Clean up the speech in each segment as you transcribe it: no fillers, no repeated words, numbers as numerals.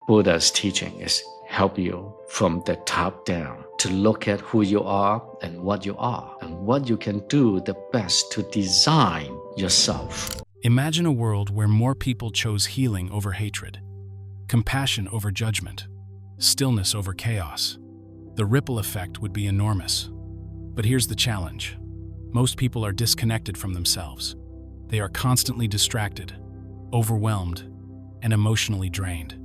Buddha's teaching is help you from the top down to look at who you are and what you can do the best to design yourself. Imagine a world where more people chose healing over hatred, compassion over judgment, stillness over chaos. The ripple effect would be enormous. But here's the challenge. Most people are disconnected from themselves. They are constantly distracted, overwhelmed, and emotionally drained.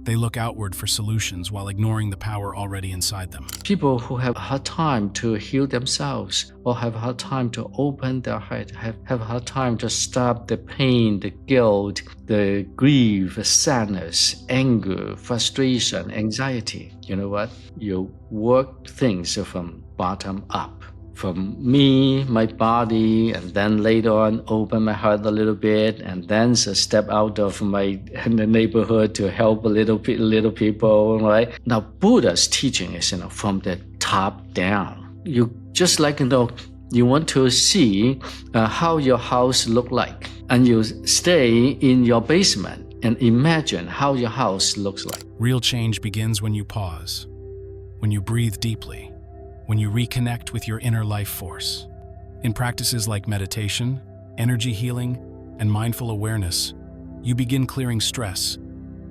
They look outward for solutions while ignoring the power already inside them. People who have a hard time to heal themselves or have a hard time to open their heart, have a hard time to stop the pain, the guilt, the grief, the sadness, anger, frustration, anxiety. You know what? You work things from bottom up. From me, my body, and then later on open my heart a little bit, and then step out of the neighborhood to help little people, right? Now, Buddha's teaching is, from the top down. You just you want to see how your house look like, and you stay in your basement and imagine how your house looks like. Real change begins when you pause, when you breathe deeply, when you reconnect with your inner life force. In practices like meditation, energy healing, and mindful awareness, you begin clearing stress,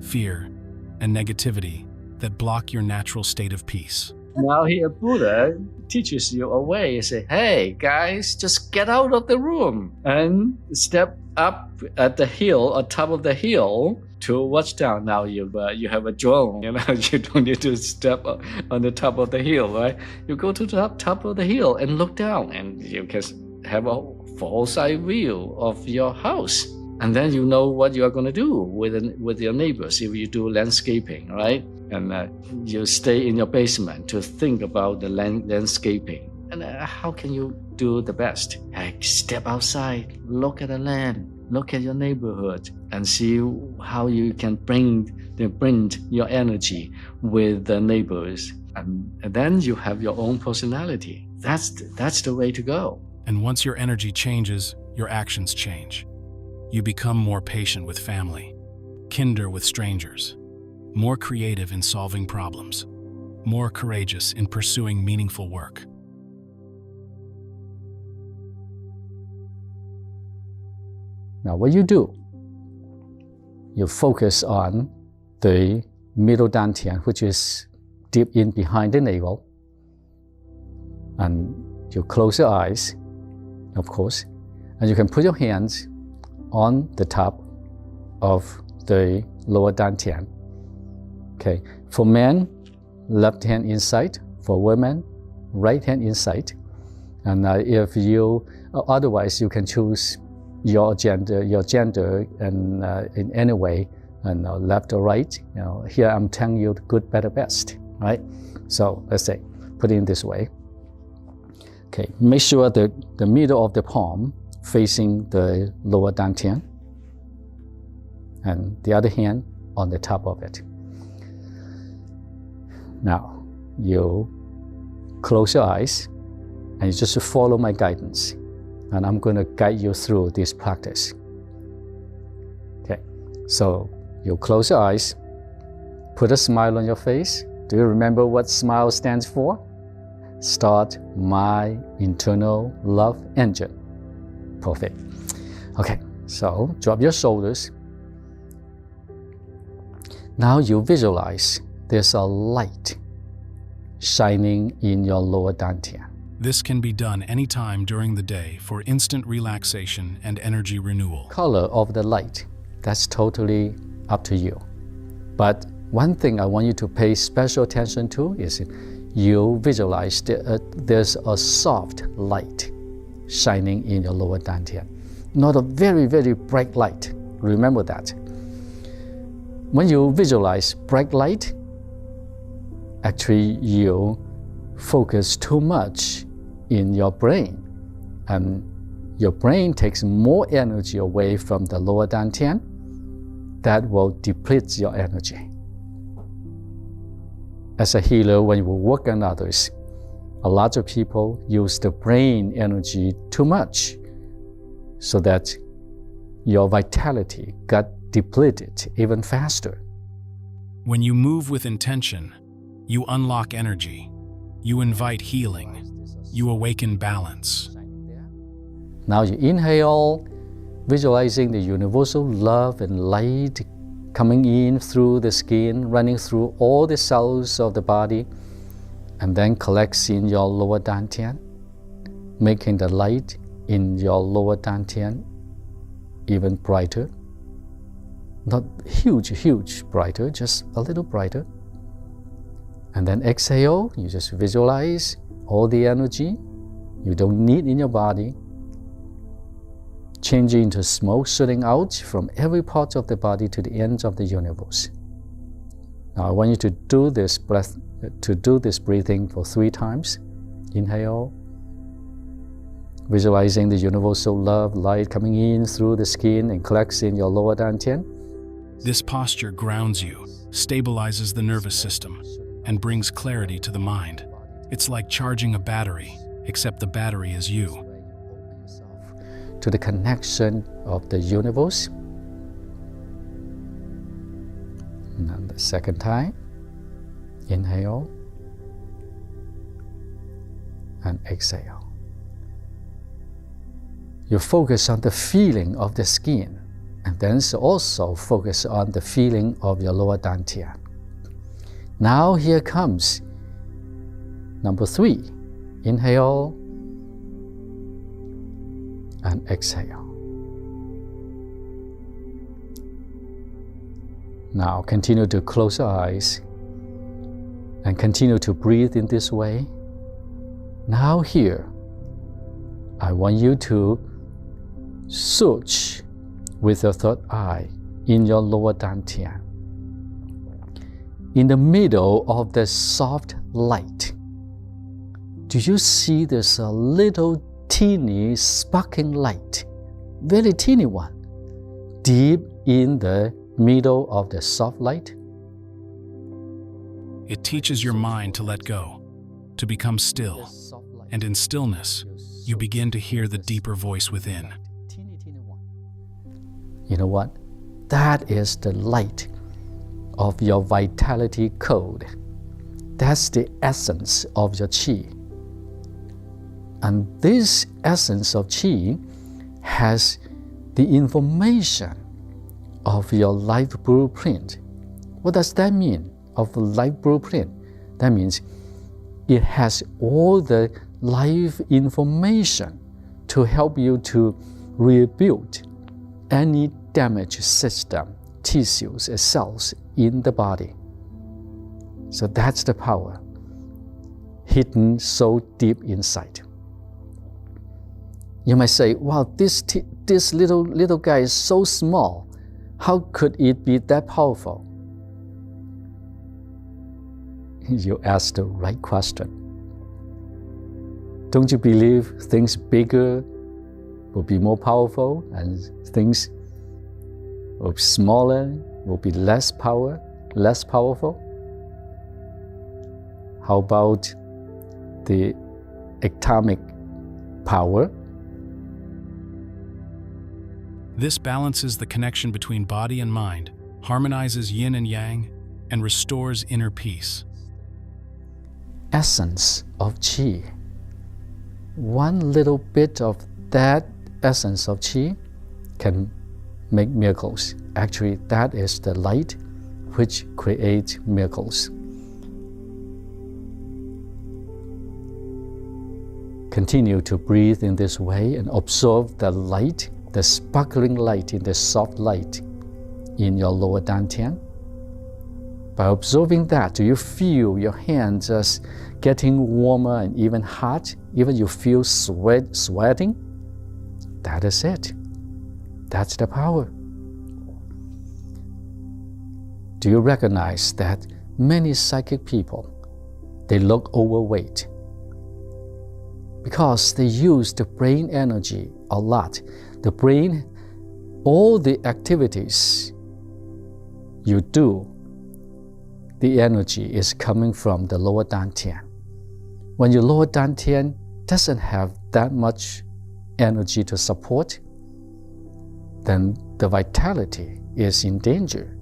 fear, and negativity that block your natural state of peace. Now here Buddha teaches you a way. He say, hey guys, just get out of the room and step up at the hill, on top of the hill, to watch down. Now you have a drone, you don't need to step on the top of the hill, right? You go to the top of the hill and look down, and you can have a full side view of your house. And then you know what you are going to do with your neighbors if you do landscaping, right? And you stay in your basement to think about the landscaping. And how can you do the best? Step outside, look at the land, look at your neighborhood, and see how you can bring your energy with the neighbors. And then you have your own personality. That's the way to go. And once your energy changes, your actions change. You become more patient with family, kinder with strangers, more creative in solving problems, more courageous in pursuing meaningful work. Now what you do, you focus on the middle dantian, which is deep in behind the navel, and you close your eyes, of course, and you can put your hands on the top of the lower dantian. Okay, for men, left hand inside. For women, right hand inside. And if you, otherwise you can choose your gender, and in any way, and left or right. Here I'm telling you the good, better, best, right? So let's say, put it in this way. Okay, make sure that the middle of the palm facing the lower dantian, and the other hand on the top of it. Now, you close your eyes, and you just follow my guidance. And I'm going to guide you through this practice. Okay, so you close your eyes, put a smile on your face. Do you remember what SMILE stands for? Start my internal love engine. Perfect. Okay, so drop your shoulders. Now you visualize there's a light shining in your lower dantian. This can be done anytime during the day for instant relaxation and energy renewal. Color of the light, that's totally up to you. But one thing I want you to pay special attention to is you visualize there's a soft light shining in your lower dantian. Not a very, very bright light. Remember that. When you visualize bright light, actually you focus too much in your brain, and your brain takes more energy away from the lower dantian. That will deplete your energy. As a healer, when you work on others, a lot of people use the brain energy too much, so that your vitality got depleted even faster. When you move with intention, you unlock energy, you invite healing, you awaken balance. Now you inhale, visualizing the universal love and light coming in through the skin, running through all the cells of the body, and then collects in your lower dantian, making the light in your lower dantian even brighter. Not huge brighter, just a little brighter. And then exhale, you just visualize all the energy you don't need in your body, changing into smoke shooting out from every part of the body to the ends of the universe. Now I want you to do this breathing for 3 times. Inhale, visualizing the universal love light coming in through the skin and collects in your lower dantian. This posture grounds you, stabilizes the nervous system, and brings clarity to the mind. It's like charging a battery, except the battery is you. To the connection of the universe. And the second time, inhale and exhale. You focus on the feeling of the skin, and then also focus on the feeling of your lower dantian. Now here comes number 3. Inhale and exhale. Now continue to close your eyes and continue to breathe in this way. Now here, I want you to search with your third eye in your lower dantian. In the middle of the soft light, do you see there's a little teeny sparkling light, very teeny one, deep in the middle of the soft light? It teaches your mind to let go, to become still, and in stillness, you begin to hear the deeper voice within. You know what? That is the light of your vitality code. That's the essence of your qi. And this essence of qi has the information of your life blueprint. What does that mean, of a life blueprint? That means it has all the life information to help you to rebuild any damaged system, tissues, and cells in the body. So that's the power hidden so deep inside. You might say, wow, this little guy is so small. How could it be that powerful? You asked the right question. Don't you believe things bigger will be more powerful and things smaller will be less powerful? How about the atomic power? This balances the connection between body and mind, harmonizes yin and yang, and restores inner peace. Essence of qi. One little bit of that essence of qi can make miracles. Actually, that is the light which creates miracles. Continue to breathe in this way and observe the light, the sparkling light in the soft light in your lower dantian. By observing that, do you feel your hands just getting warmer and even hot? Even you feel sweating? That is it. That's the power. Do you recognize that many psychic people, they look overweight? Because they use the brain energy a lot. The brain, all the activities you do, the energy is coming from the lower dantian. When your lower dantian doesn't have that much energy to support, then the vitality is in danger,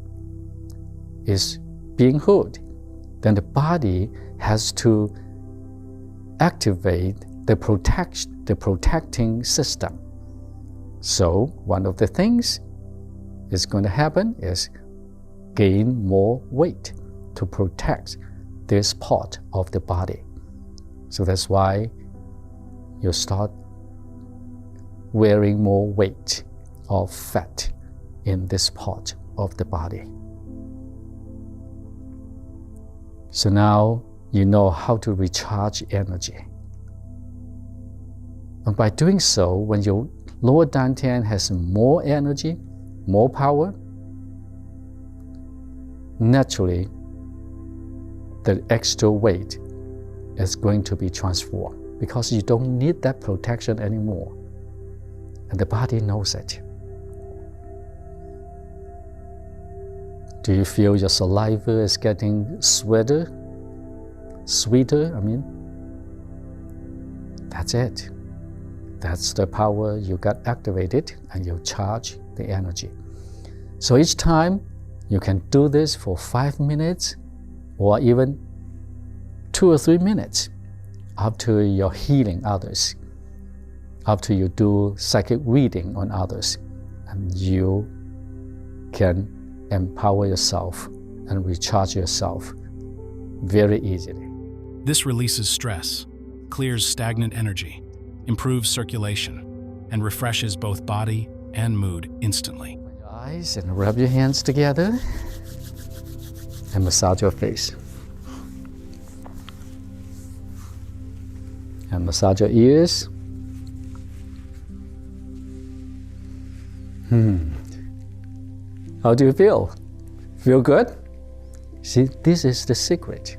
is being heard, then the body has to activate the protecting system. So one of the things is going to happen is gain more weight to protect this part of the body. So that's why you start wearing more weight or fat in this part of the body. So now you know how to recharge energy. And by doing so, when your lower dantian has more energy, more power, naturally the extra weight is going to be transformed because you don't need that protection anymore. And the body knows it. Do you feel your saliva is getting sweeter? That's it. That's the power you got activated, and you charge the energy. So each time you can do this for 5 minutes or even 2 or 3 minutes after you're healing others, after you do psychic reading on others, and you can empower yourself and recharge yourself very easily. This releases stress, clears stagnant energy, improves circulation, and refreshes both body and mood instantly. Open your eyes and rub your hands together and massage your face. And massage your ears. How do you feel? Feel good? See, this is the secret.